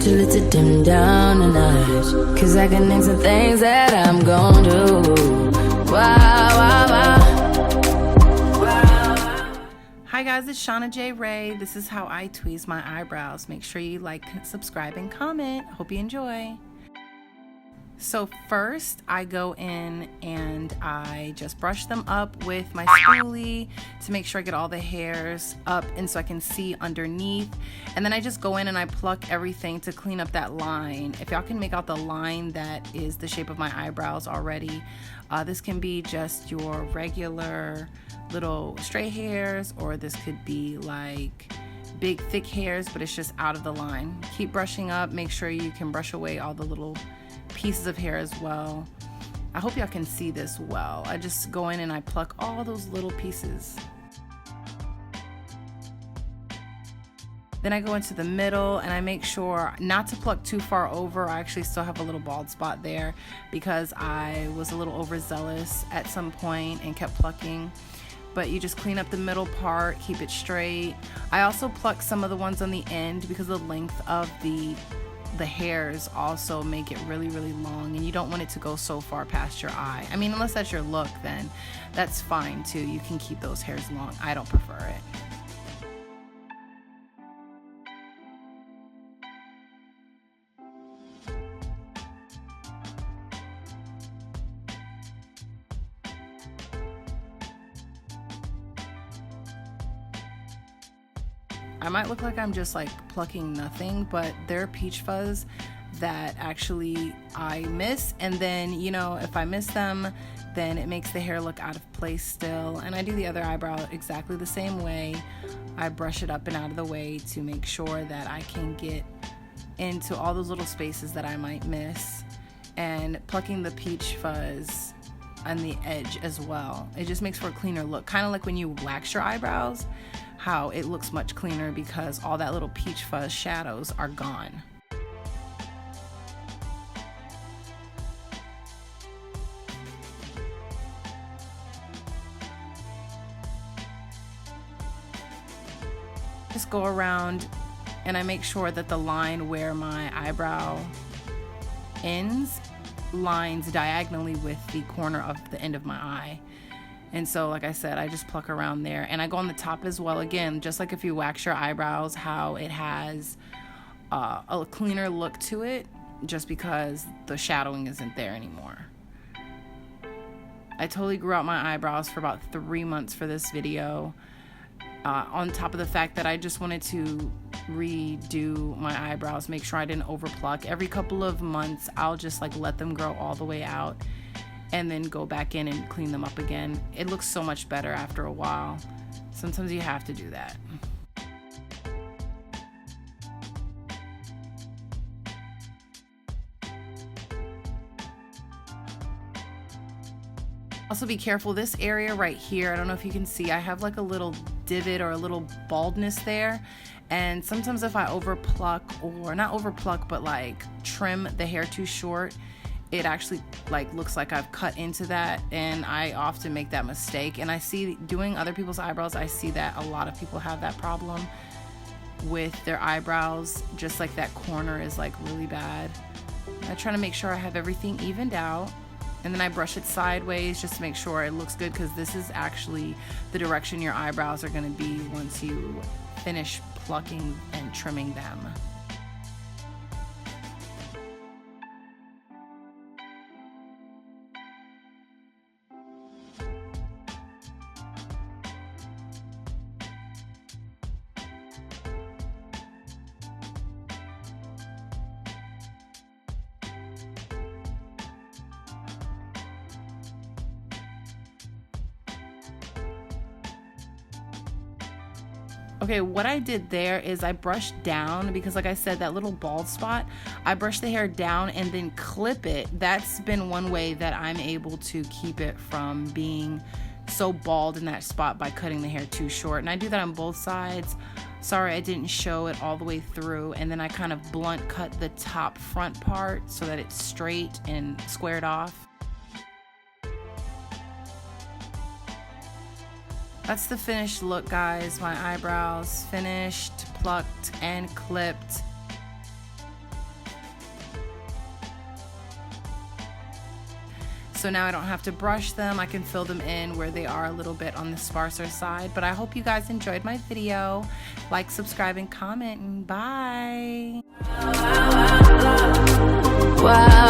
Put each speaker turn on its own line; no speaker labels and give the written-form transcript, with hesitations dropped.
too lit to dim down a notch. Cause I can name some things that I'm gon' do. Wow, wow, wow.
Hi guys, it's ShanaJRaymore. This is how I tweeze my eyebrows. Make sure you like, subscribe, and comment. Hope you enjoy. So first I go in and I just brush them up with my spoolie to make sure I get all the hairs up and so I can see underneath. And then I just go in and I pluck everything to clean up that line. If y'all can make out the line that is the shape of my eyebrows already, this can be just your regular little stray hairs, or this could be like big thick hairs, but it's just out of the line. Keep brushing up, make sure you can brush away all the little pieces of hair as well. I hope y'all can see this well. I just go in and I pluck all those little pieces. Then I go into the middle and I make sure not to pluck too far over. I actually still have a little bald spot there because I was a little overzealous at some point and kept plucking. But you just clean up the middle part, keep it straight. I also pluck some of the ones on the end because the length of the hairs also make it really long, and you don't want it to go so far past your eye. I mean, unless that's your look, then that's fine too. You can keep those hairs long. I don't prefer it. I might look like I'm just like plucking nothing, but they're peach fuzz that actually I miss, and then, you know, if I miss them, then it makes the hair look out of place still. And I do the other eyebrow exactly the same way. I brush it up and out of the way to make sure that I can get into all those little spaces that I might miss, and plucking the peach fuzz on the edge as well. It just makes for a cleaner look, kind of like when you wax your eyebrows, how it looks much cleaner because all that little peach fuzz shadows are gone. Just go around and I make sure that the line where my eyebrow ends lines diagonally with the corner of the end of my eye. And so, like I said, I just pluck around there, and I go on the top as well. Again, just like if you wax your eyebrows, how it has a cleaner look to it just because the shadowing isn't there anymore. I totally grew out my eyebrows for about 3 months for this video, on top of the fact that I just wanted to redo my eyebrows, make sure I didn't overpluck. Every couple of months I'll just like let them grow all the way out and then go back in and clean them up again. It looks so much better after a while. Sometimes you have to do that. Also be careful, this area right here, I don't know if you can see, I have like a little divot or a little baldness there. And sometimes if I overpluck, or not overpluck, but like trim the hair too short, it actually like looks like I've cut into that, and I often make that mistake. And I see doing other people's eyebrows, I see that a lot of people have that problem with their eyebrows, just like that corner is like really bad. I try to make sure I have everything evened out, and then I brush it sideways just to make sure it looks good, because this is actually the direction your eyebrows are going to be once you finish plucking and trimming them. Okay, what I did there is I brushed down, because like I said, that little bald spot, I brushed the hair down and then clip it. That's been one way that I'm able to keep it from being so bald in that spot, by cutting the hair too short. And I do that on both sides. Sorry, I didn't show it all the way through. And then I kind of blunt cut the top front part so that it's straight and squared off. That's the finished look, guys. My eyebrows finished, plucked, and clipped. So now I don't have to brush them. I can fill them in where they are a little bit on the sparser side. But I hope you guys enjoyed my video. Like, subscribe, and comment, and bye.
Wow.